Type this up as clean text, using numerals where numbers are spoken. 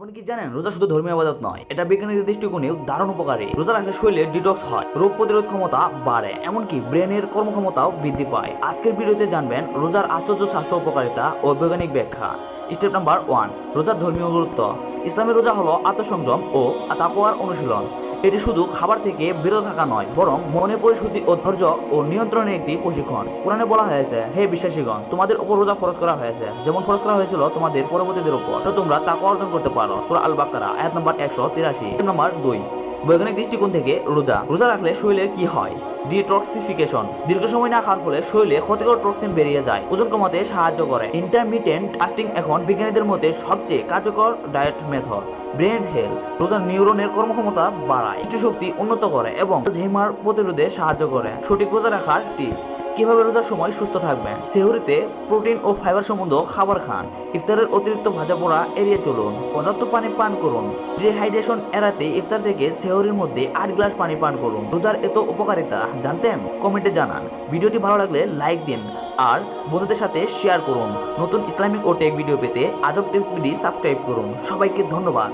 আপনি কি জানেন রোজা শুধু ধর্মীয় ইবাদত নয়, এটা বিজ্ঞানের দৃষ্টিকোণেও দারুণ উপকারী। রোজা রাখলে শরীরে ডিটক্স হয়, রোগ প্রতিরোধ ক্ষমতা বাড়ে, এমনকি ব্রেনের কর্মক্ষমতাও বৃদ্ধি পায়। আজকের ভিডিওতে জানবেন রোজার আশ্চর্য স্বাস্থ্য উপকারিতা ও বৈজ্ঞানিক ব্যাখ্যা। স্টেপ নাম্বার 1, রোজার ধর্মীয় গুরুত্ব। ইসলামের রোজা হলো আত্মসংযম ও তাকওয়ার অনুশীলন। এটি শুধু খাবার থেকে বিরত থাকা নয়, বরং মনে পরিশুদ্ধি ও ধৈর্য ও নিয়ন্ত্রণের একটি প্রশিক্ষণ। কোরআনে বলা হয়েছে, হে বিশ্বাসীগণ, তোমাদের উপর রোজা ফরজ করা হয়েছে, যেমন ফরজ করা হয়েছিল তোমাদের পরবর্তীদের উপর, তো তোমরা তাকওয়া অর্জন করতে পারো। সূরা আল বাকারা আয়াত নম্বর 183। নাম্বার 2, বৈজ্ঞানিক দৃষ্টিকোণ থেকে রোজা রাখলে শরীরের কি হয়? ডিটক্সিফিকেশন। দীর্ঘ সময় না খাওয়ার ফলে শরীরে ক্ষতিকর টক্সিন বেরিয়ে যায়, ওজন কমাতে সাহায্য করে। ইন্টারমিটেন্ট ফাস্টিং এখন বিজ্ঞানীদের মতে সবচেয়ে কার্যকর ডায়েট মেথড। Brain health. রোজা নিউরনের কর্মক্ষমতা বাড়ায়, দৃষ্টিশক্তি উন্নত করে এবং ঝিমার প্রতিরোধে সাহায্য করে। সঠিক রোজা রাখার টিপস। কিভাবে রোজার সময় সুস্থ থাকবেন? সেহরিতে প্রোটিন ও ফাইবার সমৃদ্ধ খাবার খান। ইফতারের অতিরিক্ত ভাজা পোড়া এড়িয়ে চলুন। পর্যাপ্ত পানি পান করুন। ডিহাইড্রেশন এড়াতে ইফতার থেকে সেহরির মধ্যে 8 গ্লাস পানি পান করুন। রোজার এত উপকারিতা জানতেন? কমেন্টে জানান। ভিডিওটি ভালো লাগলে লাইক দিন আর বন্ধুদের সাথে শেয়ার করুন। নতুন ইসলামিক ও টেক ভিডিও পেতে আজব টিপস বিডি সাবস্ক্রাইব করুন। সবাইকে ধন্যবাদ।